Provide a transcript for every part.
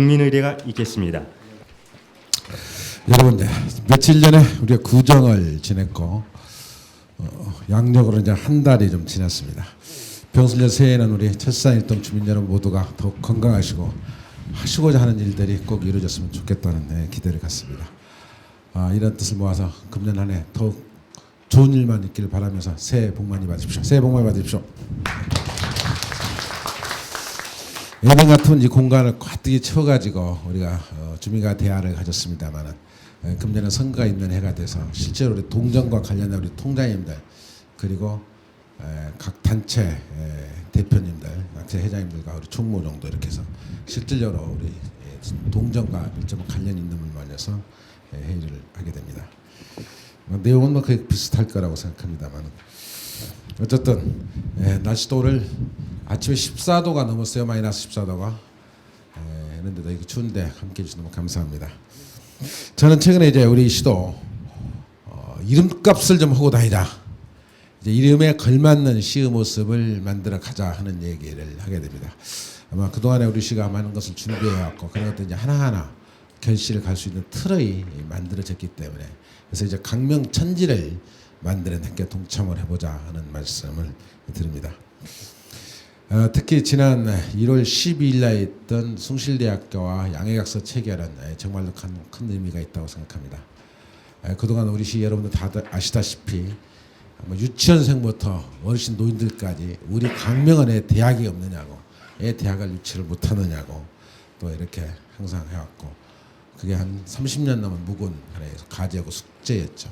국민의례가 있겠습니다. 여러분, 며칠 전에 우리가 구정을 지냈고 양력으로 이제 한 달이 좀 지났습니다. 병술년 새해에는 우리 철산일동 주민 여러분 모두가 더욱 건강하시고 하시고자 하는 일들이 꼭 이루어졌으면 좋겠다는 기대를 갖습니다. 이런 뜻을 모아서 금년 한 해 더욱 좋은 일만 있기를 바라면서 새해 복 많이 받으십시오. 새해 복 많이 받으십시오. 예년 같으면 이 공간을 가득히 채워가지고 우리가 주민과 대화를 가졌습니다만은 금년은 선거가 있는 해가 돼서 실제로 우리 동정과 관련된 우리 통장님들 그리고 각 단체 대표님들, 단체 회장님들과 우리 총무 정도 이렇게 해서 실질적으로 우리 동정과 밀접한 관련 있는 분만해서 회의를 하게 됩니다. 내용은 뭐 거의 비슷할 거라고 생각합니다만 어쨌든 날씨도 오늘 아침에 14도가 넘었어요. 마이너스 14도가. 그런데도 이렇게 추운데 함께해 주셔서 너무 감사합니다. 저는 최근에 이제 우리 시도 이름값을 좀 하고 다니자. 이제 이름에 걸맞는 시의 모습을 만들어 가자 하는 얘기를 하게 됩니다. 아마 그동안에 우리 시가 많은 것을 준비해 왔고 그런 것들 이제 하나하나 결실을 갈 수 있는 틀이 만들어졌기 때문에 그래서 이제 강명천지를 만드는 함께 동참을 해보자 하는 말씀을 드립니다. 특히 지난 1월 12일 날 있던 숭실대학교와 양해각서 체결은 정말로 큰 의미가 있다고 생각합니다. 그동안 우리 시 여러분들 다들 아시다시피 유치원생부터 어르신 노인들까지 우리 강명원에 대학이 없느냐고 왜 대학을 유치를 못하느냐고 또 이렇게 항상 해왔고 그게 한 30년 넘은 묵은 하나의 과제고 숙제였죠.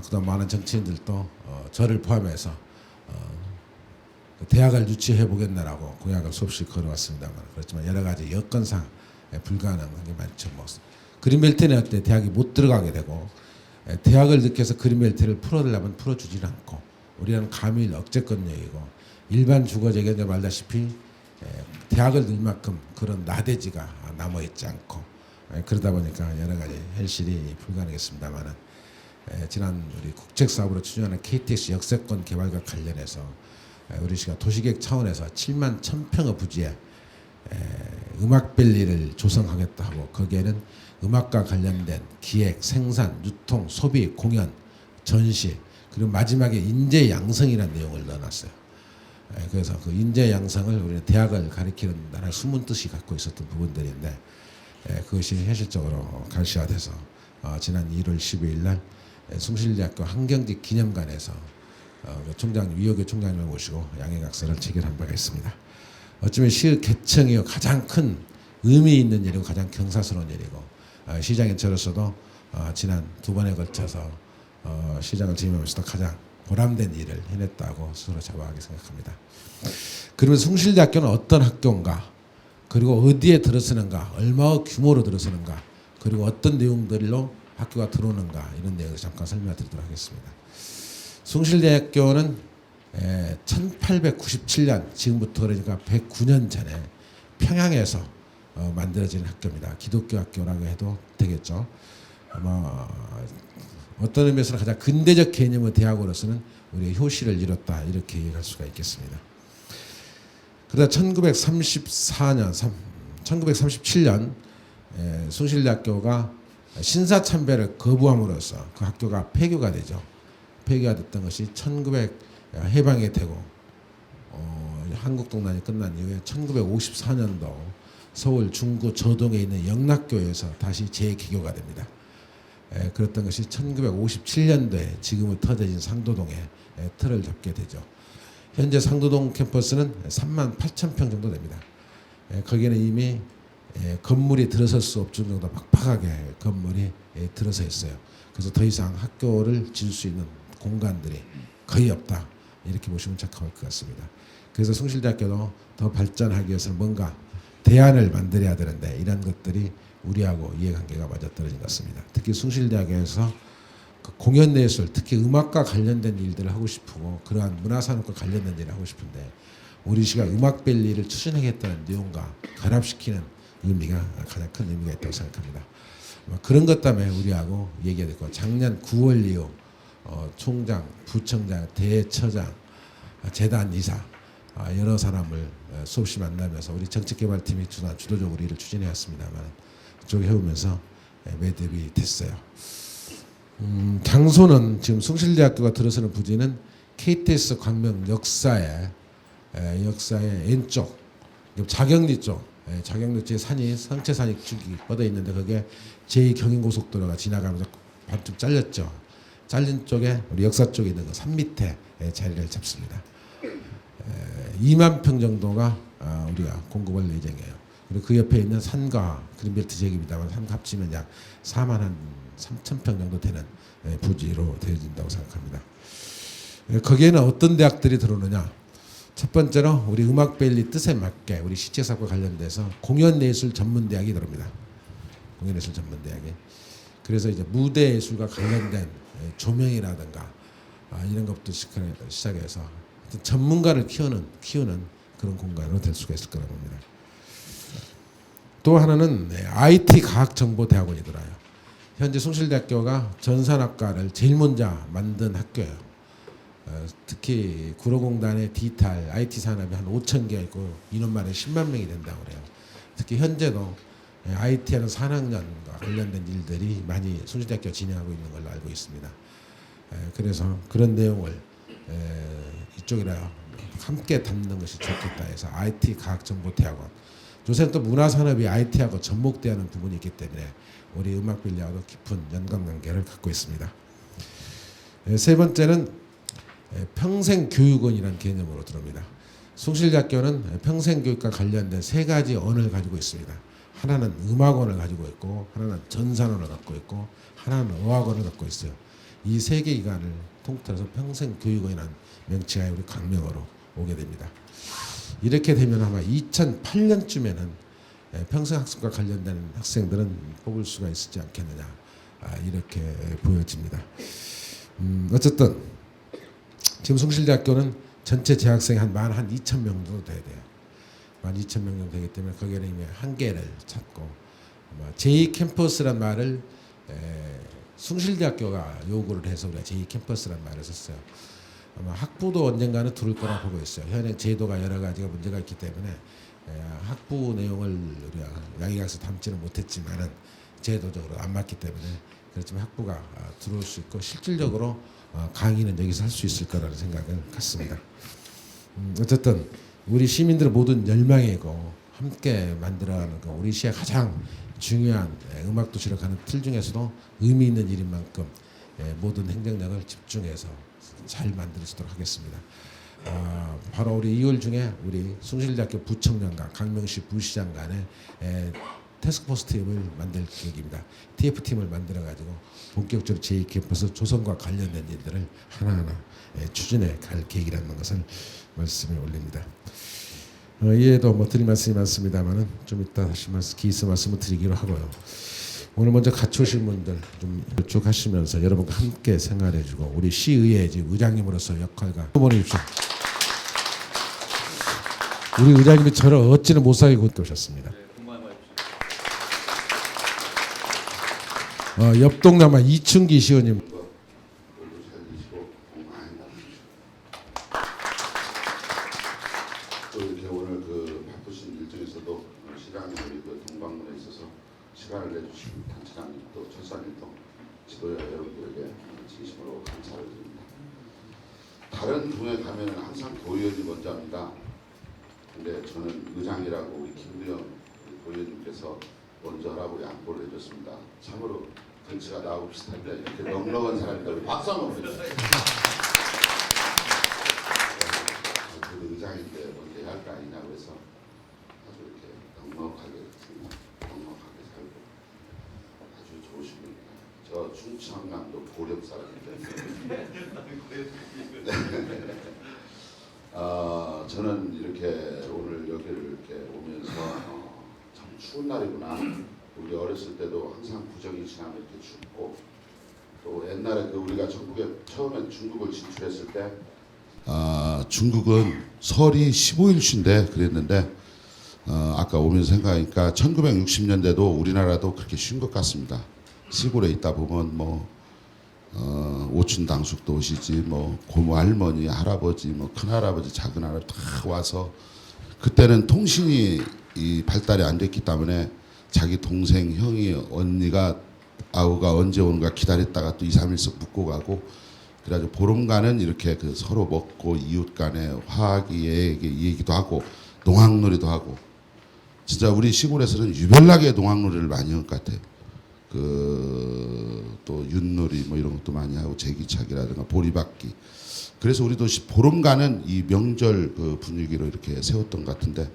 그다음 많은 정치인들도 저를 포함해서 대학을 유치해 보겠다라고 공약을 수없이 걸어왔습니다만 그렇지만 여러 가지 여건상 불가능한 게 많죠. 뭐 그린벨트는 어때 대학이 못 들어가게 되고 대학을 느껴서 그린벨트를 풀어달라면 풀어주질 않고 우리는 감일 억제권력이고 일반 주거제도에 말다시피 대학을 늘 만큼 그런 나대지가 남아있지 않고 그러다 보니까 여러 가지 현실이 불가능했습니다만은 지난 우리 국책사업으로 추진하는 KTX 역세권 개발과 관련해서 우리 시가 도시계획 차원에서 7만 1,000평의 부지에 음악밸리를 조성하겠다 하고 거기에는 음악과 관련된 기획, 생산, 유통, 소비, 공연, 전시 그리고 마지막에 인재 양성이라는 내용을 넣어놨어요. 그래서 그 인재 양성을 우리는 대학을 가리키는 하나의 숨은 뜻이 갖고 있었던 부분들인데 그것이 현실적으로 갈시화돼서 지난 1월 12일 날 숭실대학교 한경직 기념관에서 총장 위혁의 총장님을 모시고 양해각서를 체결한 바가 있습니다. 어쩌면 시의 개청이 가장 큰 의미 있는 일이고 가장 경사스러운 일이고 시장인 저로서도 지난 두 번에 걸쳐서 시장을 지내면서도 가장 보람된 일을 해냈다고 스스로 자부하게 생각합니다. 그러면 숭실대학교는 어떤 학교인가 그리고 어디에 들어서는가 얼마의 규모로 들어서는가 그리고 어떤 내용들로 학교가 들어오는가 이런 내용을 잠깐 설명드리도록 하겠습니다. 숭실대학교는 1897년 지금부터 그러니까 109년 전에 평양에서 만들어진 학교입니다. 기독교 학교라고 해도 되겠죠. 아마 어떤 의미에서는 가장 근대적 개념의 대학으로서는 우리의 효시를 이뤘다 이렇게 얘기할 수가 있겠습니다. 그러다 1937년 숭실대학교가 신사참배를 거부함으로써 그 학교가 폐교가 되죠. 폐교가 됐던 것이 1900 해방이 되고 한국동란이 끝난 이후에 1954년도 서울 중구 저동에 있는 영락교에서 다시 재개교가 됩니다. 그랬던 것이 1957년도에 지금은 터대진 상도동에 틀을 잡게 되죠. 현재 상도동 캠퍼스는 3만 8천 평 정도 됩니다. 거기에는 이미 건물이 들어설 수 없을 정도 팍팍하게 건물이 들어서 있어요. 그래서 더 이상 학교를 지을 수 있는 공간들이 거의 없다. 이렇게 보시면 적합할 것 같습니다. 그래서 숭실대학교도 더 발전하기 위해서는 뭔가 대안을 만들어야 되는데 이런 것들이 우리하고 이해관계가 맞아떨어진 것 같습니다. 특히 숭실대학에서 그 공연예술, 특히 음악과 관련된 일들을 하고 싶고 그러한 문화산업과 관련된 일을 하고 싶은데 우리 시가 음악밸리를 추진하겠다는 내용과 결합시키는 의미가 가장 큰 의미가 있다고 생각합니다. 그런 것 때문에 우리하고 얘기가 됐고 작년 9월 이후 총장, 부총장, 대처장, 재단 이사 여러 사람을 수없이 만나면서 우리 정책개발팀이 주도적으로 일을 추진해왔습니다만 그쪽에 해오면서 매듭이 됐어요. 장소는 지금 숭실대학교가 들어서는 부지는 KTX 광명 역사의 왼쪽 자경리 쪽, 자경리 쪽에 산이 성채산이 쭉이 뻗어 있는데 거기에 제2경인고속도로가 지나가면서 반쯤 잘렸죠. 잘린 쪽에 우리 역사 쪽에 있는 그 산 밑에 자리를 잡습니다. 2만 평 정도가 우리가 공급할 예정이에요. 그리고 그 옆에 있는 산과 그린벨트 지역입니다만 산 합치면 약 4만 3천 평 정도 되는 부지로 되어진다고 생각합니다. 거기에는 어떤 대학들이 들어오느냐? 첫 번째로 우리 음악벨리 뜻에 맞게 우리 시책사업과 관련돼서 공연예술 전문대학이 들어옵니다. 공연예술 전문대학이. 그래서 이제 무대예술과 관련된 조명이라든가 이런 것부터 시작해서 전문가를 키우는 그런 공간으로 될 수가 있을 거라고 봅니다. 또 하나는 IT 과학정보대학원이 들어요. 현재 숭실대학교가 전산학과를 제일 먼저 만든 학교예요. 특히 구로공단의 디지털 IT 산업이 한 5천 개가 있고 인원만에 10만 명이 된다고 그래요. 특히 현재도 IT하는 산학년과 관련된 일들이 많이 숭실대학교 진행하고 있는 걸로 알고 있습니다. 그래서 그런 내용을 이쪽이라 함께 담는 것이 좋겠다 해서 IT 과학정보대학원. 요새는 또 문화산업이 IT하고 접목되는 부분이 있기 때문에 우리 음악빌리하고도 깊은 연관관계를 갖고 있습니다. 세 번째는 평생교육원이라는 개념으로 들어옵니다. 숭실대학교는 평생교육과 관련된 세 가지 원을 가지고 있습니다. 하나는 음악원을 가지고 있고 하나는 전산원을 갖고 있고 하나는 어학원을 갖고 있어요. 이 세 개 기관을 통틀어서 평생교육원이라는 명칭하에 우리 강명으로 오게 됩니다. 이렇게 되면 아마 2008년쯤에는 평생학습과 관련된 학생들은 뽑을 수가 있지 않겠느냐 이렇게 보여집니다. 어쨌든 지금 숭실대학교는 전체 재학생이 한 2,000명 정도 돼야 돼요. 12,000명 정도 되기 때문에 거기에는 이미 한계를 찾고 제2캠퍼스란 말을 숭실대학교가 요구를 해서 우리가 제2캠퍼스란 말을 썼어요. 아마 학부도 언젠가는 들을 거라 보고 있어요. 현행 제도가 여러 가지가 문제가 있기 때문에 학부 내용을 우리가 양의학에서 담지는 못했지만은 제도적으로 안 맞기 때문에 그렇지만 학부가 들어올 수 있고 실질적으로 강의는 여기서 할 수 있을 거라는 생각을 갖습니다. 어쨌든 우리 시민들의 모든 열망이고 함께 만들어가는 거 우리 시의 가장 중요한 음악도시로 가는 틀 중에서도 의미 있는 일인 만큼 모든 행정력을 집중해서 잘 만들어지도록 하겠습니다. 바로 우리 2월 중에 우리 숭실대학교 부청장과 강명시 부시장 간에 태스크포스 팀을 만들 계획입니다. TF팀을 만들어가지고 본격적으로 제2캠퍼스 조성과 관련된 일들을 하나하나 추진해 갈 계획이라는 것을 말씀을 올립니다. 이에도 드릴 말씀이 많습니다만은 좀 이따 다시 기스 말씀을 드리기로 하고요. 오늘 먼저 같이 오신 분들 좀 쭉 하시면서 여러분과 함께 생활해주고 우리 시의회 의장님으로서 역할과 후보님 주십시오. 우리 의장님이 저를 어찌는 못살게 곧게 오셨습니다. 옆 동네 아마 이춘기 시의원님. 이렇게 오늘 그 바쁘신 일정에서도 시간이 그 동방문에 있어서 시간을 내주신 단체장님 또 철사님 또 지도자 여러분들에게 진심으로 감사를 드립니다. 다른 동에 가면 항상 도의원이 먼저 합니다. 근데 저는 의장이라고 우리 김두영 도의원님께서 먼저 하라고 양보를 해줬습니다. 참으로 덩치가 나하고 비슷합니다. 이렇게 넉넉한 사람이다. 우리 박수 한번 보내주세요. 그 의장인데 먼저 해야 할 거 아니냐고 해서 아주 이렇게 넉넉하게 살고 아주 좋으신 분입니다. 저 충청남도 고령 사람인데 저는 이렇게 오늘 여기를 이렇게 오면서 참 추운 날이구나. 우리 어렸을 때도 항상 구정이 지나면 이렇게 춥고 또 옛날에 그 우리가 전국에 처음에 중국을 진출했을 때 중국은 설이 15일 쉰대 그랬는데 아까 오면서 생각하니까 1960년대도 우리나라도 그렇게 쉰 것 같습니다. 시골에 있다 보면 뭐 오춘 당숙도 오시지, 뭐 고모 할머니, 할아버지, 뭐 큰 할아버지, 작은 할아버지 다 와서, 그때는 통신이 이 발달이 안 됐기 때문에 자기 동생, 형이, 언니가 아우가 언제 오는가 기다렸다가 또 2, 3일씩 묵고 가고, 그래가지고 보름간은 이렇게 그 서로 먹고 이웃 간에 화하기, 얘기도 하고 농악놀이도 하고, 진짜 우리 시골에서는 유별나게 농악놀이를 많이 한 것 같아요. 또 윷놀이 뭐 이런 것도 많이 하고 제기차기라든가 보리박기. 그래서 우리도 보름간은 이 명절 그 분위기로 이렇게 세웠던 것 같은데,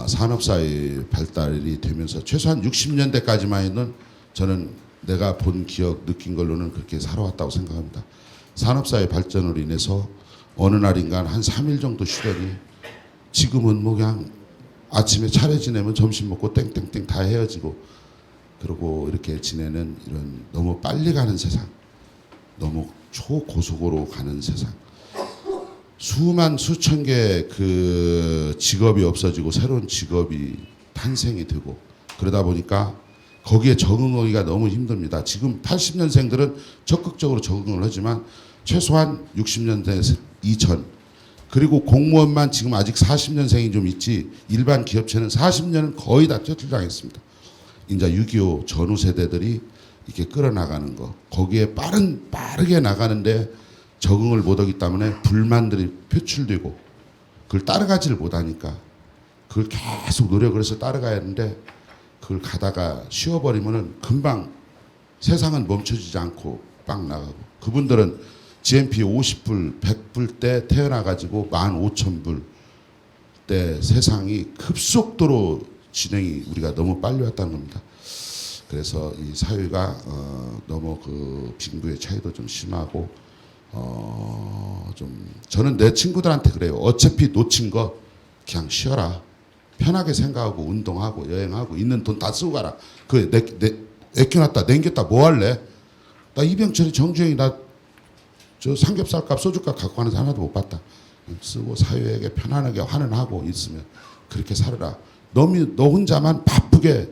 산업사회 발달이 되면서 최소한 60년대까지만 있는, 저는 내가 본 기억 느낀 걸로는 그렇게 살아왔다고 생각합니다. 산업사회 발전으로 인해서 어느 날인가 한 3일 정도 쉬더니 지금은 뭐 그냥 아침에 차례 지내면 점심 먹고 땡땡땡 다 헤어지고 그러고 이렇게 지내는, 이런 너무 빨리 가는 세상, 너무 초고속으로 가는 세상, 수천 개 그 직업이 없어지고 새로운 직업이 탄생이 되고, 그러다 보니까 거기에 적응하기가 너무 힘듭니다. 지금 80년생들은 적극적으로 적응을 하지만 최소한 60년대 이전, 그리고 공무원만 지금 아직 40년생이 좀 있지, 일반 기업체는 40년은 거의 다 퇴출당했습니다. 이제 6.25 전후 세대들이 이렇게 끌어나가는 거, 거기에 빠르게 나가는데 적응을 못하기 때문에 불만들이 표출되고, 그걸 따라가지를 못하니까 그걸 계속 노력을 해서 따라가야 하는데, 그걸 가다가 쉬어버리면은 금방 세상은 멈춰지지 않고 빵 나가고, 그분들은 GMP 50불, 100불 때 태어나가지고 15,000불 때 세상이 급속도로 진행이 우리가 너무 빨리 왔다는 겁니다. 그래서 이 사회가 너무 그 빈부의 차이도 좀 심하고, 좀 저는 내 친구들한테 그래요. 어차피 놓친 거 그냥 쉬어라. 편하게 생각하고 운동하고 여행하고 있는 돈 다 쓰고 가라. 그 애껴놨다 남겼다 뭐 할래? 나 이병철이 정주행이 나 저 삼겹살값 소주값 갖고 가는 사람 하나도 못 봤다. 쓰고 사회에게 편안하게 환원하고 있으면 그렇게 살아라. 너 혼자만 바쁘게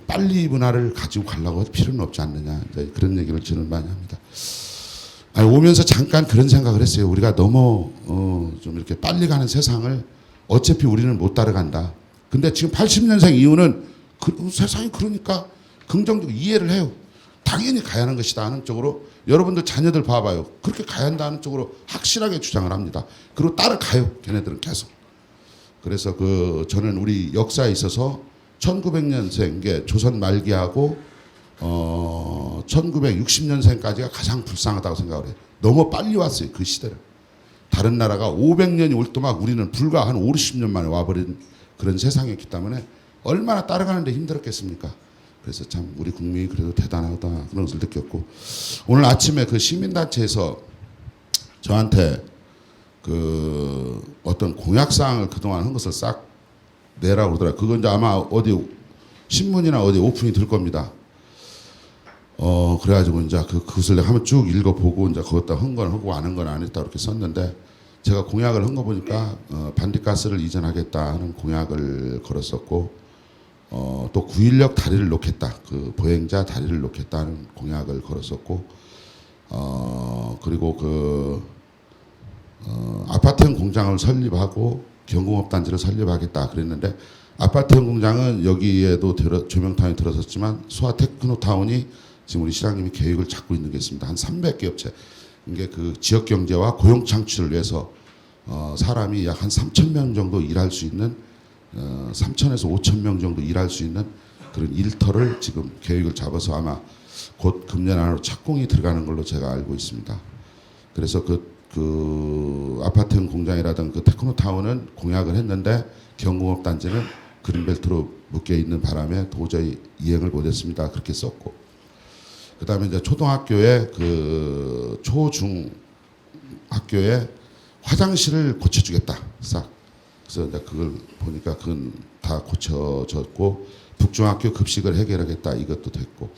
빨리 문화를 가지고 가려고 할 필요는 없지 않느냐. 그런 얘기를 저는 많이 합니다. 아니, 오면서 잠깐 그런 생각을 했어요. 우리가 너무 좀 이렇게 빨리 가는 세상을 어차피 우리는 못 따라간다. 근데 지금 80년생 이후는 세상이 그러니까 긍정적으로 이해를 해요. 당연히 가야 하는 것이다 하는 쪽으로, 여러분들 자녀들 봐봐요. 그렇게 가야 한다는 쪽으로 확실하게 주장을 합니다. 그리고 따라가요. 걔네들은 계속. 그래서 저는 우리 역사에 있어서 1900년생, 조선 말기하고 1960년생까지가 가장 불쌍하다고 생각을 해요. 너무 빨리 왔어요. 그 시대를. 다른 나라가 500년이 올 동안 우리는 불과 한 5, 60년 만에 와버린 그런 세상이었기 때문에 얼마나 따라가는데 힘들었겠습니까? 그래서 참 우리 국민이 그래도 대단하다 그런 것을 느꼈고, 오늘 아침에 그 시민단체에서 저한테 그 어떤 공약사항을 그동안 한 것을 싹 내라고 그러더라고요. 그건 이제 아마 어디 신문이나 어디 오픈이 될 겁니다. 그래가지고 이제 그것을 내가 한번 쭉 읽어보고 이제 거기다 한 건 하고 안 한 건 안 했다 이렇게 썼는데, 제가 공약을 한 거 보니까 반디가스를 이전하겠다는 공약을 걸었었고, 또 9인력 다리를 놓겠다, 그 보행자 다리를 놓겠다는 공약을 걸었었고, 그리고 아파트형 공장을 설립하고 경공업 단지를 설립하겠다 그랬는데, 아파트형 공장은 여기에도 조명타운이 들어섰지만 소아 테크노타운이 지금 우리 시장님이 계획을 잡고 있는 게 있습니다. 한 300개 업체. 이게 그 지역 경제와 고용 창출을 위해서 사람이 약 한 3,000명 정도 일할 수 있는 3,000에서 5,000명 정도 일할 수 있는 그런 일터를 지금 계획을 잡아서 아마 곧 금년 안으로 착공이 들어가는 걸로 제가 알고 있습니다. 그래서 그 아파트형 공장이라든 그 테크노타운은 공약을 했는데 경공업 단지는 그린벨트로 묶여 있는 바람에 도저히 이행을 못했습니다. 그렇게 썼고, 그다음에 이제 초등학교에 그 초중 학교에 화장실을 고쳐주겠다 싹. 그래서 이제 그걸 보니까 그건 다 고쳐졌고, 북중학교 급식을 해결하겠다 이것도 됐고,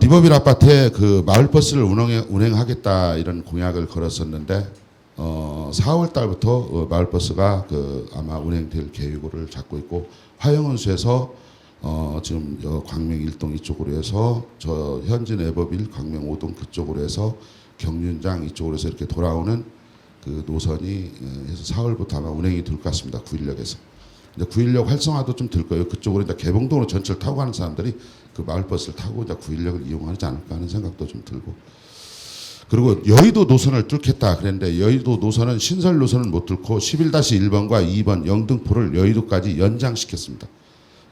리버빌 아파트에 그 마을버스를 운행하겠다 이런 공약을 걸었었는데, 4월 달부터 마을버스가 아마 운행될 계획을 잡고 있고, 화영원수에서 지금 광명 1동 이쪽으로 해서 저 현진 애법일 광명 5동 그쪽으로 해서 경륜장 이쪽으로 해서 이렇게 돌아오는 그 노선이 해서 4월부터 아마 운행이 될 것 같습니다. 9일역에서. 이제 9일역 활성화도 좀 될 거예요. 그쪽으로 이제 개봉동으로 전철 타고 가는 사람들이 그 마을버스를 타고 이제 9일역을 이용하지 않을까 하는 생각도 좀 들고. 그리고 여의도 노선을 뚫겠다 그랬는데 여의도 노선은 신설 노선을 못 뚫고 11-1번과 2번 영등포를 여의도까지 연장시켰습니다.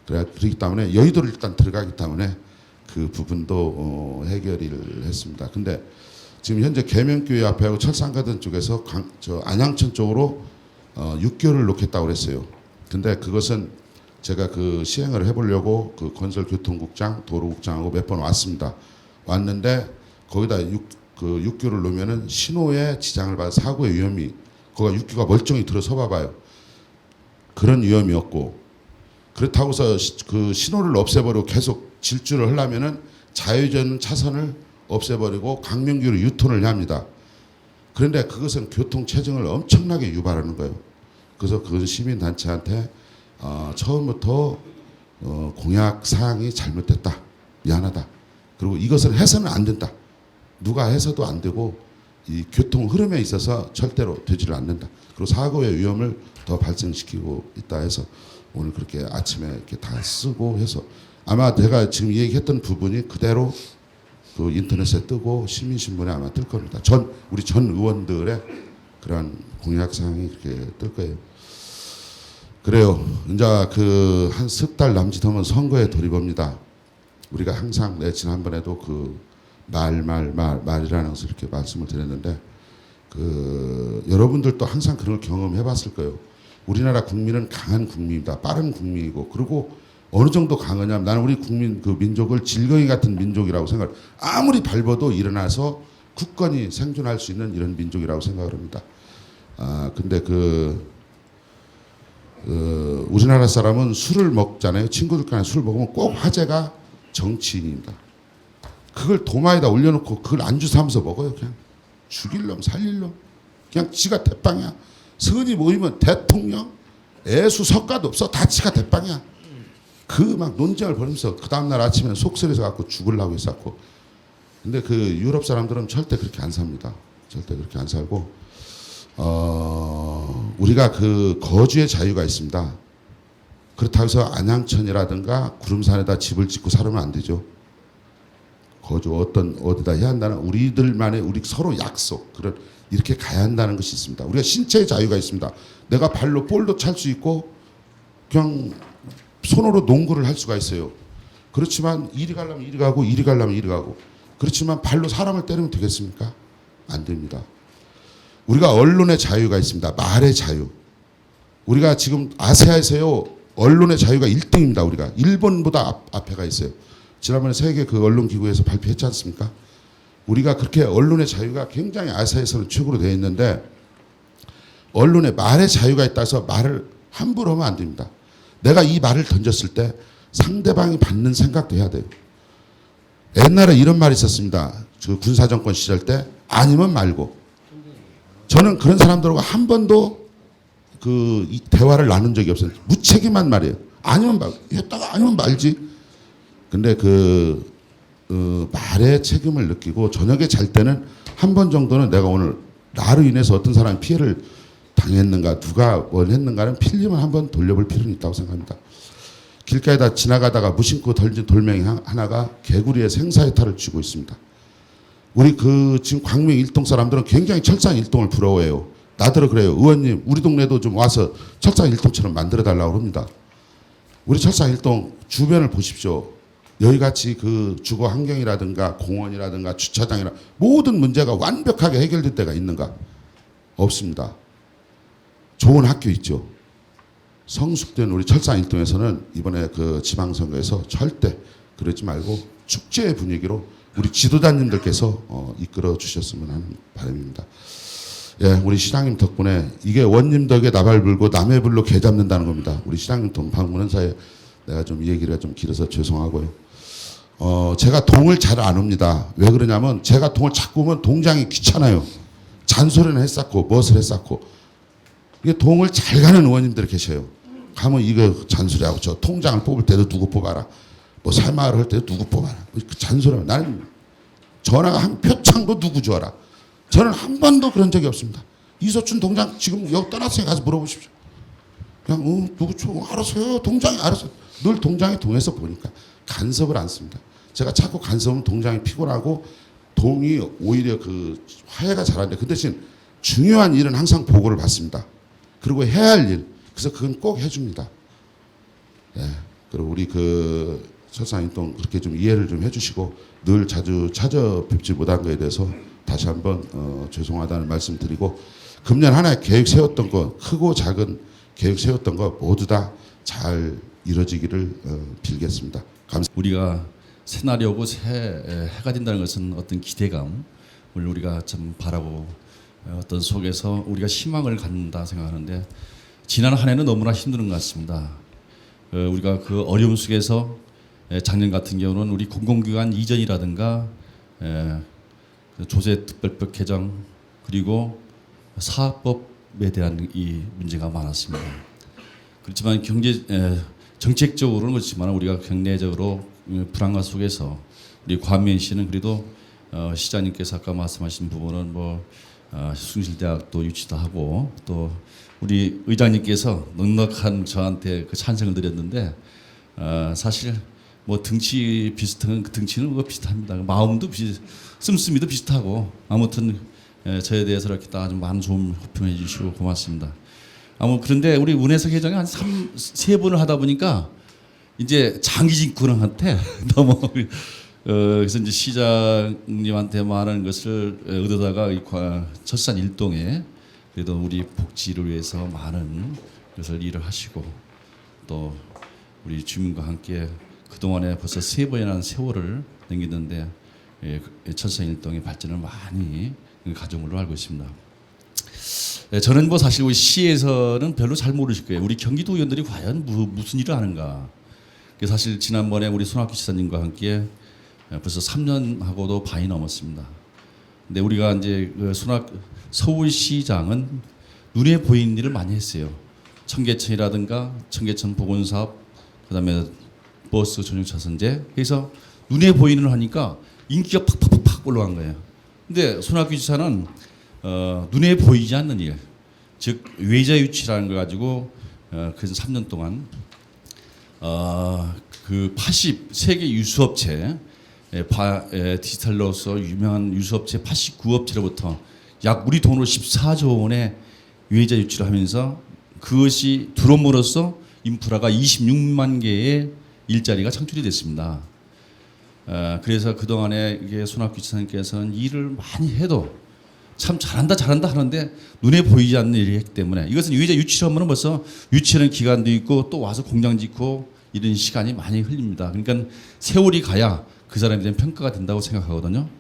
그렇기 때문에 여의도를 일단 들어가기 때문에 그 부분도 해결을 했습니다. 근데 지금 현재 계명교회 앞에하고 철산가든 쪽에서 저 안양천 쪽으로 6개월을 놓겠다고 그랬어요. 근데 그것은 제가 그 시행을 해보려고 그 건설교통국장, 도로국장하고 몇 번 왔습니다. 왔는데 거기다 6교를 놓으면은 신호에 지장을 받아 사고의 위험이 거기가 6교가 멀쩡히 들어서 봐봐요. 그런 위험이 없고 그렇다고 해서 그 신호를 없애버리고 계속 질주를 하려면은 좌회전 차선을 없애버리고 강명교로 유턴을 해야 합니다. 그런데 그것은 교통 체증을 엄청나게 유발하는 거예요. 그래서 그건 시민단체한테 처음부터 공약 사항이 잘못됐다. 미안하다. 그리고 이것을 해서는 안 된다. 누가 해서도 안 되고 이 교통 흐름에 있어서 절대로 되지를 않는다. 그리고 사고의 위험을 더 발생시키고 있다 해서 오늘 그렇게 아침에 이렇게 다 쓰고 해서 아마 내가 지금 얘기했던 부분이 그대로 그 인터넷에 뜨고 시민신문에 아마 뜰 겁니다. 우리 전 의원들의 그러한 공약 사항이 그렇게 뜰 거예요. 그래요. 이제 그 한 석 달 남짓하면 선거에 돌입합니다. 우리가 항상 지난번에도 그 말이라는 것을 이렇게 말씀을 드렸는데 그 여러분들도 항상 그런 걸 경험해 봤을 거예요. 우리나라 국민은 강한 국민입니다. 빠른 국민이고 그리고 어느 정도 강하냐면 나는 우리 국민 그 민족을 질거이 같은 민족이라고 생각을 아무리 밟아도 일어나서 굳건히 생존할 수 있는 이런 민족이라고 생각을 합니다. 근데 우리나라 사람은 술을 먹잖아요. 친구들끼리 술 먹으면 꼭 화제가 정치인입니다. 그걸 도마에다 올려놓고 그걸 안주 삼아서 먹어요. 그냥 죽일 놈 살릴 놈 그냥 지가 대빵이야. 선이 모이면 대통령 애수 석가도 없어. 다 지가 대빵이야. 그 막 논쟁을 벌이면서 그 다음날 아침에는 속설에서 갖고 죽으려고 했었고. 근데 그 유럽 사람들은 절대 그렇게 안 삽니다. 절대 그렇게 안 살고 우리가 그 거주의 자유가 있습니다. 그렇다고 해서 안양천이라든가 구름산에다 집을 짓고 살면 안 되죠. 거주 어디다 해야 한다는 우리들만의 우리 서로 약속 그런 이렇게 가야 한다는 것이 있습니다. 우리가 신체의 자유가 있습니다. 내가 발로 볼도 찰 수 있고 그냥 손으로 농구를 할 수가 있어요. 그렇지만 이리 가려면 이리 가고 이리 가려면 이리 가고 그렇지만 발로 사람을 때리면 되겠습니까? 안 됩니다. 우리가 언론의 자유가 있습니다. 말의 자유. 우리가 지금 아시아에서요 언론의 자유가 1등입니다. 우리가 일본보다 앞에 가 있어요. 지난번에 세계 그 언론기구에서 발표했지 않습니까? 우리가 그렇게 언론의 자유가 굉장히 아시아에서는 최고로 되어 있는데 언론의 말의 자유가 있다 해서 말을 함부로 하면 안 됩니다. 내가 이 말을 던졌을 때 상대방이 받는 생각도 해야 돼요. 옛날에 이런 말이 있었습니다. 그 군사정권 시절 때 아니면 말고. 저는 그런 사람들하고 한 번도 그 대화를 나눈 적이 없어요. 무책임한 말이에요. 아니면 말. 했다가 아니면 말지. 근데 말의 책임을 느끼고 저녁에 잘 때는 한 번 정도는 내가 오늘 나로 인해서 어떤 사람이 피해를 당했는가 누가 뭘 했는가는 필름을 한번 돌려볼 필요는 있다고 생각합니다. 길가에다 지나가다가 무심코 던진 돌멩이 하나가 개구리의 생사이탈을 쥐고 있습니다. 우리 지금 광명 일동 사람들은 굉장히 철산 일동을 부러워해요. 나더러 그래요. 의원님 우리 동네도 좀 와서 철산 일동처럼 만들어 달라고 합니다. 우리 철산 일동 주변을 보십시오. 여기같이 그 주거 환경이라든가 공원이라든가 주차장이나 모든 문제가 완벽하게 해결될 때가 있는가? 없습니다. 좋은 학교 있죠. 성숙된 우리 철산 일동에서는 이번에 그 지방선거에서 절대 그러지 말고 축제의 분위기로 우리 지도자님들께서 이끌어 주셨으면 하는 바람입니다. 예, 우리 시장님 덕분에 이게 원님 덕에 나발 불고 남의 불로 개 잡는다는 겁니다. 우리 시장님 동 방문한 사이에 내가 좀 얘기가 좀 길어서 죄송하고요. 제가 동을 잘 안 옵니다. 왜 그러냐면 제가 동을 자꾸 오면 동장이 귀찮아요. 잔소리는 했었고 무엇을 했었고 이게 동을 잘 가는 의원님들이 계셔요. 가면 이거 잔소리하고 저 통장을 뽑을 때도 누구 뽑아라. 뭐 새마을 할 때 누구 뽑아라. 뭐 그 잔소리하면 나는 전화가 한 표창도 누구 줘라. 저는 한 번도 그런 적이 없습니다. 이소춘 동장 지금 여기 떠났으니 가서 물어보십시오. 그냥 누구 줘 알아서 해요. 동장이 알아서. 늘 동장에 동해서 보니까 간섭을 안 씁니다. 제가 자꾸 간섭은 동장이 피곤하고 동이 오히려 그 화해가 잘하는데 그 대신 중요한 일은 항상 보고를 받습니다. 그리고 해야 할 일, 그래서 그건 꼭 해줍니다. 예. 그리고 우리 그 설상인동 그렇게 좀 이해를 좀 해주시고 늘 자주 찾아뵙지 못한 거에 대해서 다시 한번 죄송하다는 말씀드리고 금년 한 해 계획 세웠던 거 크고 작은 계획 세웠던 거 모두 다 잘 이루어지기를 빌겠습니다. 감사합니다. 우리가 새날이 새 해가 된다는 것은 어떤 기대감을 우리가 좀 바라고 어떤 속에서 우리가 희망을 갖는다 생각하는데 지난 한 해는 너무나 힘든 것 같습니다. 우리가 그 어려움 속에서 작년 같은 경우는 우리 공공기관 이전이라든가 조세특별법 개정 그리고 사업법에 대한 이 문제가 많았습니다. 그렇지만 정책적으로는 그렇지만 우리가 경제적으로 불안감 속에서 우리 과민시는 그래도 시장님께서 아까 말씀하신 부분은 뭐 숭실대학도 유치도 하고 또 우리 의장님께서 넉넉한 저한테 그 찬성을 드렸는데 사실 뭐 등치 비슷한 그 등치는 뭐 비슷합니다. 마음도 씀씀이도 비슷하고 아무튼 저에 대해서 이렇게 아주 많은 좋은 호평해 주시고 고맙습니다. 그런데 우리 운해석 회장이 한 3번을 하다 보니까 이제 장기집권한테 너무 그래서 이제 시장님한테 말하는 것을 얻어다가 철산 일동에 그래도 우리 복지를 위해서 많은 것을 일을 하시고 또 우리 주민과 함께 그동안에 벌써 3번이라는 세월을 넘겼는데 철산 일동의 발전을 많이 가져온 걸로 알고 있습니다. 저는 뭐 사실 우리 시에서는 별로 잘 모르실 거예요. 우리 경기도 의원들이 과연 무슨 일을 하는가. 사실 지난번에 우리 손학규 지사님과 함께 벌써 3년하고도 반이 넘었습니다. 근데 우리가 이제 그 서울시장은 눈에 보이는 일을 많이 했어요. 청계천이라든가 청계천 복원사업, 그다음에 버스 전용 차선제. 그래서 눈에 보이는 일 하니까 인기가 팍팍팍 올라간 거예요. 근데 손학규 지사는 눈에 보이지 않는 일, 즉 외자 유치라는 걸 가지고 그 3년 동안 그 80세계 유수업체 디지털로서 유명한 유수업체 89업체로부터 약 우리 돈으로 14조 원의 외자 유치를 하면서 그것이 들어옴으로써 인프라가 26만 개의 일자리가 창출이 됐습니다. 그래서 그동안에 이게 손학규 지사님께서는 일을 많이 해도 참 잘한다 하는데 눈에 보이지 않는 일이 했기 때문에 이것은 외자 유치를 하면 벌써 유치하는 기간도 있고 또 와서 공장 짓고 이런 시간이 많이 흘립니다. 그러니까 세월이 가야 그 사람에 대한 평가가 된다고 생각하거든요.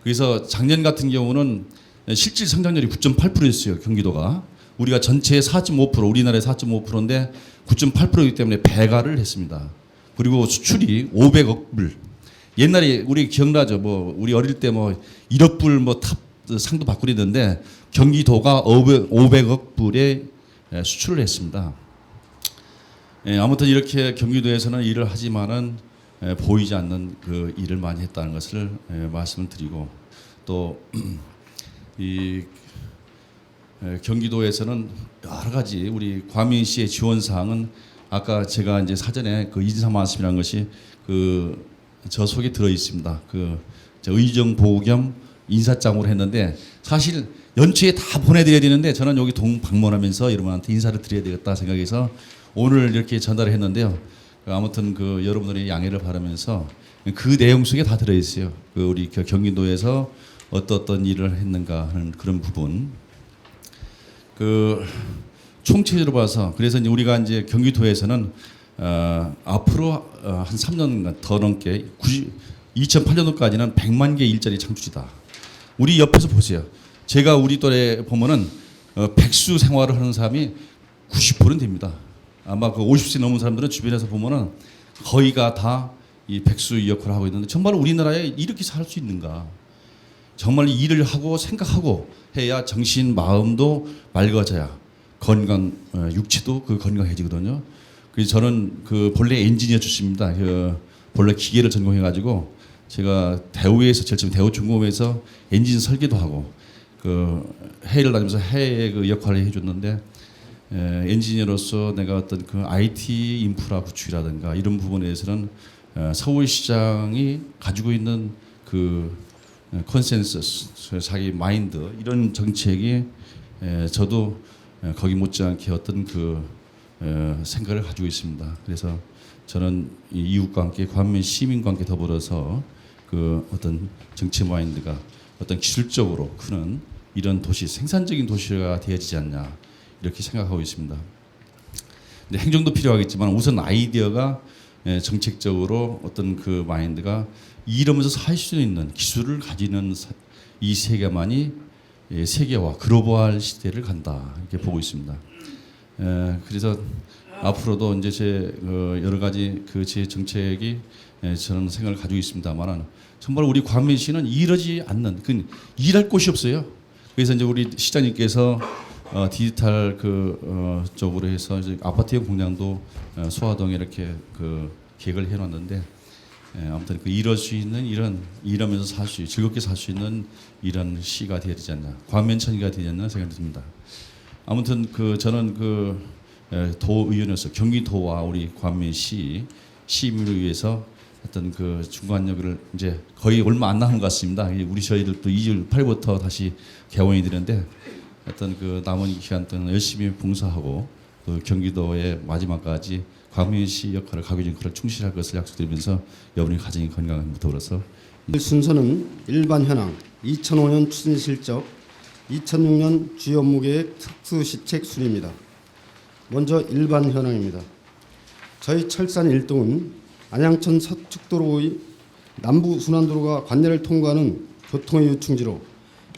그래서 작년 같은 경우는 실질 성장률이 9.8%였어요. 경기도가. 우리가 전체의 4.5%, 우리나라의 4.5%인데 9.8%이기 때문에 배가를 했습니다. 그리고 수출이 500억 불. 옛날에 우리 기억나죠? 뭐 우리 어릴 때 뭐 1억 불 뭐 탑 상도 받고 그랬는데 경기도가 500억 불의 수출을 했습니다. 아무튼 이렇게 경기도에서는 일을 하지만은 보이지 않는 그 일을 많이 했다는 것을 말씀을 드리고 또 이 경기도에서는 여러 가지 우리 과민시의 지원 사항은 아까 제가 이제 사전에 그 인사 말씀이라는 것이 그 저 속에 들어 있습니다. 그 의정 보호 겸 인사장으로 했는데 사실 연초에 다 보내드려야 되는데 저는 여기 동 방문하면서 여러분한테 인사를 드려야 되겠다 생각해서 오늘 이렇게 전달을 했는데요. 아무튼 그 여러분들의 양해를 바라면서 그 내용 속에 다 들어 있어요. 그 우리 경기도에서 어떤 일을 했는가 하는 그런 부분. 그 총체적으로 봐서 그래서 이제 우리가 이제 경기도에서는 앞으로 한 3년 더 넘게 2008년도까지는 100만 개 일자리 창출이다. 우리 옆에서 보세요. 제가 우리 또래 보면은 백수 생활을 하는 사람이 90%는 됩니다. 아마 그 50세 넘은 사람들은 주변에서 보면은 거의가 다 이 백수 역할을 하고 있는데 정말 우리나라에 이렇게 살 수 있는가? 정말 일을 하고 생각하고 해야 정신 마음도 맑아져야 건강 육체도 그 건강해지거든요. 그래서 저는 그 본래 엔지니어 출신입니다. 그 본래 기계를 전공해가지고 제가 대우에서 제일 처음 대우중공업에서 엔진 설계도 하고 그 해외를 다니면서 해외 그 역할을 해줬는데 엔지니어로서 내가 어떤 그 IT 인프라 구축이라든가 이런 부분에서는 서울시장이 가지고 있는 그 컨센서스, 자기 마인드 이런 정책이 저도 거기 못지않게 어떤 그 생각을 가지고 있습니다. 그래서 저는 이 이웃과 함께 관민 시민과 함께 더불어서 그 어떤 정치 마인드가 어떤 기술적으로 크는 이런 도시, 생산적인 도시가 되어지지 않냐 이렇게 생각하고 있습니다. 근데 행정도 필요하겠지만 우선 아이디어가 정책적으로 어떤 그 마인드가 이러면서 살 수 있는 기술을 가지는 이 세계만이 세계화 글로벌 시대를 간다 이렇게 보고 있습니다. 그래서 앞으로도 이제 제 여러 가지 그 제 정책이 저는 생각을 가지고 있습니다만은 정말 우리 관민시는 이러지 않는 그 일할 곳이 없어요. 그래서 이제 우리 시장님께서 디지털 그 쪽으로 해서 이제 아파트형 공장도 소화동에 이렇게 그 계획을 해놨는데 아무튼 그 이럴 수 있는 이런 일하면서 살 수 즐겁게 살 수 있는 이런 시가 되어야 되지 않나 관면천기가 되지 않나 생각이 듭니다. 아무튼 그 저는 그 도의원으로서 경기도와 우리 관면시 시민을 위해서 어떤 그 중간 역을 이제 거의 얼마 안 남은 것 같습니다. 우리 저희들도 2월 8일부터 다시 개원이 되는데 어떤 그 남은 기간 동안 열심히 봉사하고 또 경기도의 마지막까지 관면시 역할을 가고 있는 그걸 충실할 것을 약속드리면서 여러분의 가정이 건강한 더불어서 순서는 일반 현황, 2005년 추진 실적, 2006년 주요 업무계획 특수시책 순입니다. 먼저 일반 현황입니다. 저희 철산 1동은 안양천 서축도로의 남부 순환도로가 관내를 통과하는 교통의 유충지로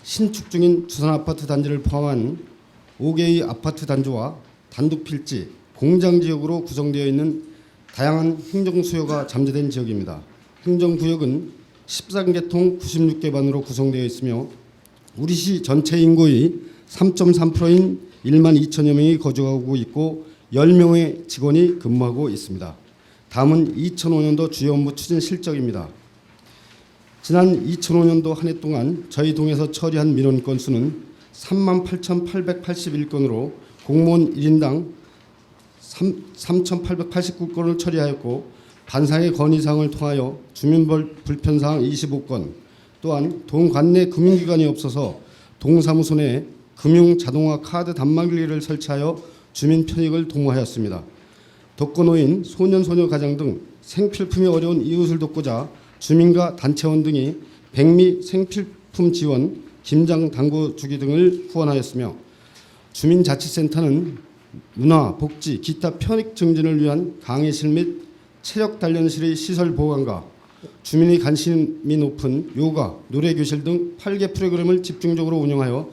신축 중인 주산아파트 단지를 포함한 5개의 아파트 단지와 단독필지, 공장지역으로 구성되어 있는 다양한 행정수요가 잠재된 지역입니다. 행정구역은 13개통 96개 반으로 구성되어 있으며 우리 시 전체 인구의 3.3%인 1만 2천여 명이 거주하고 있고 10명의 직원이 근무하고 있습니다. 다음은 2005년도 주요 업무 추진 실적입니다. 지난 2005년도 한 해 동안 저희 동에서 처리한 민원 건수는 38,881건으로 공무원 1인당 3,889건을 처리하였고 반상의 건의사항을 통하여 주민별 불편사항 25건, 또한 동 관내 금융기관이 없어서 동사무소 내 금융 자동화 카드 단말기를 설치하여 주민 편익을 도모하였습니다. 독거노인, 소년소녀 가장 등 생필품이 어려운 이웃을 돕고자 주민과 단체원 등이 백미 생필품 지원, 김장 당구 주기 등을 후원하였으며 주민자치센터는 문화, 복지, 기타 편익 증진을 위한 강의실 및 체력 단련실의 시설 보강과 주민의 관심이 높은 요가, 노래교실 등 8개 프로그램을 집중적으로 운영하여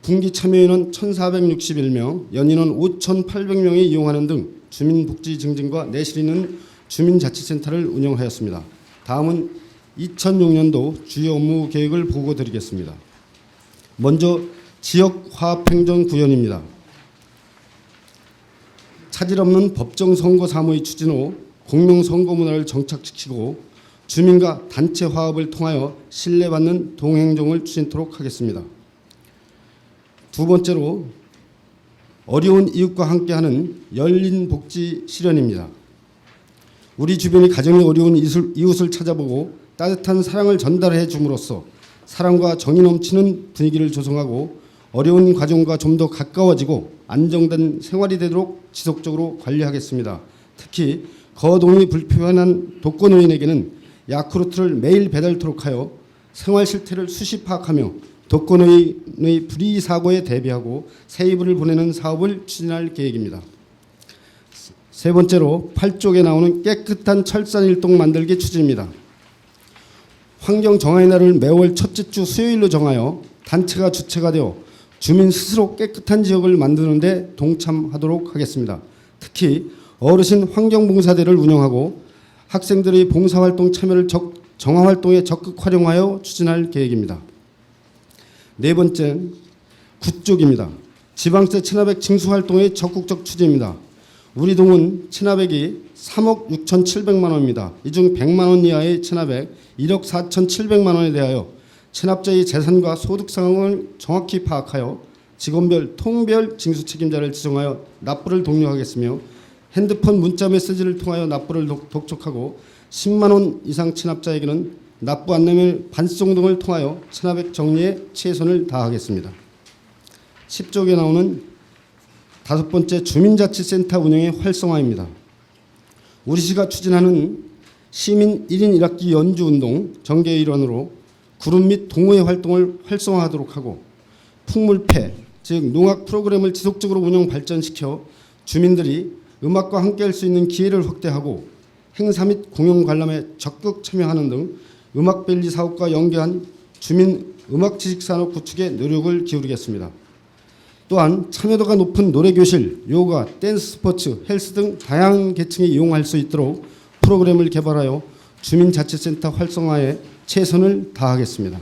분기 참여인원 1,461명, 연인원 5,800명이 이용하는 등 주민복지 증진과 내실 있는 주민자치센터를 운영하였습니다. 다음은 2006년도 주요 업무 계획을 보고드리겠습니다. 먼저 지역화합행정 구현입니다. 차질 없는 법정 선거 사무의 추진 후 공명선거 문화를 정착시키고 주민과 단체 화합을 통하여 신뢰받는 동행정을 추진토록 하겠습니다. 두 번째로 어려운 이웃과 함께하는 열린 복지 실현입니다. 우리 주변이 가정이 어려운 이웃을 찾아보고 따뜻한 사랑을 전달해 줌으로써 사랑과 정이 넘치는 분위기를 조성하고 어려운 가정과 좀 더 가까워지고 안정된 생활이 되도록 지속적으로 관리하겠습니다. 특히 거동이 불편한 독거노인에게는 야쿠르트를 매일 배달토록 하여 생활 실태를 수시 파악하며 독거노인의 불의 사고에 대비하고 세입을 보내는 사업을 추진할 계획입니다. 세 번째로 8쪽에 나오는 깨끗한 철산 1동 만들기 추진입니다. 환경 정화의 날을 매월 첫째 주 수요일로 정하여 단체가 주체가 되어 주민 스스로 깨끗한 지역을 만드는 데 동참하도록 하겠습니다. 특히 어르신 환경봉사대를 운영하고 학생들의 봉사활동 참여를 정화활동에 적극 활용하여 추진할 계획입니다. 네 번째, 9쪽입니다. 지방세 체납액 징수활동의 적극적 추진입니다. 우리 동은 체납액이 3억 6,700만 원입니다. 이 중 100만 원 이하의 체납액 1억 4,700만 원에 대하여 체납자의 재산과 소득 상황을 정확히 파악하여 직원별 통별 징수 책임자를 지정하여 납부를 독려하겠으며 핸드폰 문자 메시지를 통하여 납부를 독촉하고 10만 원 이상 체납자에게는 납부 안내물 반송 등을 통하여 체납액 정리에 최선을 다하겠습니다. 10쪽에 나오는 5번째 주민자치센터 운영의 활성화입니다. 우리시가 추진하는 시민 1인 1학기 연주운동 전개의 일환으로 그룹 및 동호회 활동을 활성화하도록 하고 풍물패 즉 농악 프로그램을 지속적으로 운영 발전시켜 주민들이 음악과 함께할 수 있는 기회를 확대하고 행사 및 공연 관람에 적극 참여하는 등 음악밸리 사업과 연계한 주민 음악 지식산업 구축에 노력을 기울이겠습니다. 또한 참여도가 높은 노래교실, 요가, 댄스 스포츠, 헬스 등 다양한 계층이 이용할 수 있도록 프로그램을 개발하여 주민자치센터 활성화에 최선을 다하겠습니다.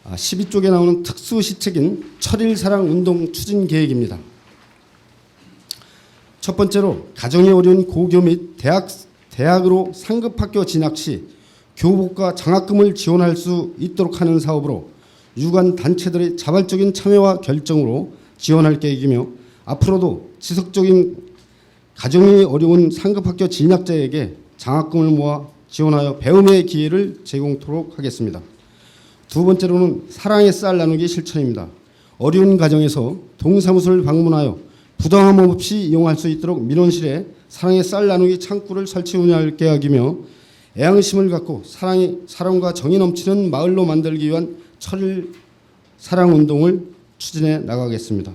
12쪽에 나오는 특수시책인 철일사랑운동 추진 계획입니다. 첫 번째로 가정이 어려운 고교 및 대학으로 상급학교 진학 시 교복과 장학금을 지원할 수 있도록 하는 사업으로 유관 단체들의 자발적인 참여와 결정으로 지원할 계획이며 앞으로도 지속적인 가정이 어려운 상급학교 진학자에게 장학금을 모아 지원하여 배움의 기회를 제공토록 하겠습니다. 두 번째로는 사랑의 쌀 나누기 실천입니다. 어려운 가정에서 동사무소를 방문하여 부당함 없이 이용할 수 있도록 민원실에 사랑의 쌀 나누기 창구를 설치 운영할 계획이며 애양심을 갖고 사랑과 정이 넘치는 마을로 만들기 위한 철일 사랑 운동을 추진해 나가겠습니다.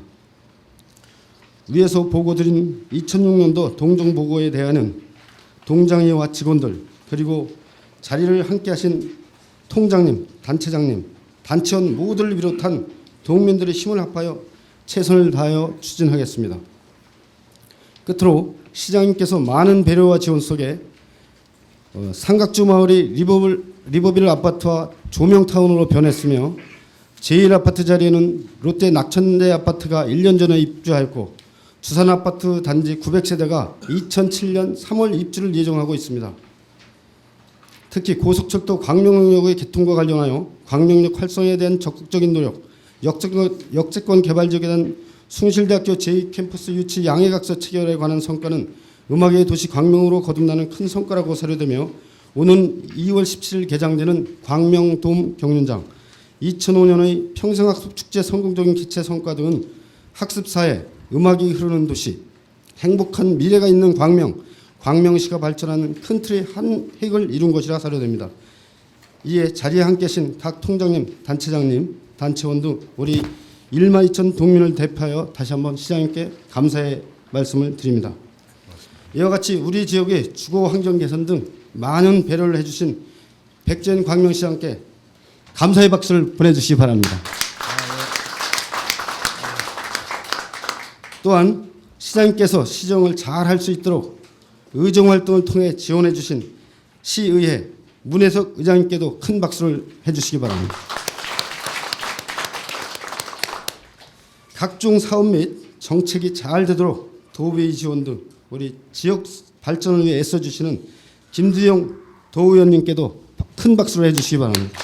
위에서 보고드린 2006년도 동정보고에 대하는 동장회와 직원들 그리고 자리를 함께하신 통장님, 단체장님, 단체원 모두를 비롯한 동민들의 힘을 합하여 최선을 다하여 추진하겠습니다. 끝으로 시장님께서 많은 배려와 지원 속에 삼각주 마을이 리버빌 아파트와 조명타운으로 변했으며 제1아파트 자리에는 롯데 낙천대 아파트가 1년 전에 입주하였고 주산 아파트 단지 900세대가 2007년 3월 입주를 예정하고 있습니다. 특히 고속철도 광명역의 개통과 관련하여 광명역 활성화에 대한 적극적인 노력, 역세권 개발 지역에 대한 숭실대학교 제2캠퍼스 유치 양해각서 체결에 관한 성과는 음악의 도시 광명으로 거듭나는 큰 성과라고 사료되며 오는 2월 17일 개장되는 광명돔 경륜장, 2005년의 평생학습 축제 성공적인 개최 성과 등은 학습사회, 음악이 흐르는 도시, 행복한 미래가 있는 광명시가 발전하는 큰 틀의 한 획을 이룬 것이라 사료됩니다. 이에 자리에 함께 계신 각 통장님, 단체장님, 단체원 등 우리 1만 2천 동민을 대표하여 다시 한번 시장님께 감사의 말씀을 드립니다. 이와 같이 우리 지역의 주거 환경 개선 등 많은 배려를 해주신 백재현 광명시장께 감사의 박수를 보내주시기 바랍니다. 또한 시장님께서 시정을 잘 할 수 있도록 의정활동을 통해 지원해 주신 시의회 문혜석 의장님께도 큰 박수를 해주시기 바랍니다. 각종 사업 및 정책이 잘 되도록 도의회 지원 등 우리 지역 발전을 위해 애써주시는 김두영 도의원님께도 큰 박수를 해주시기 바랍니다.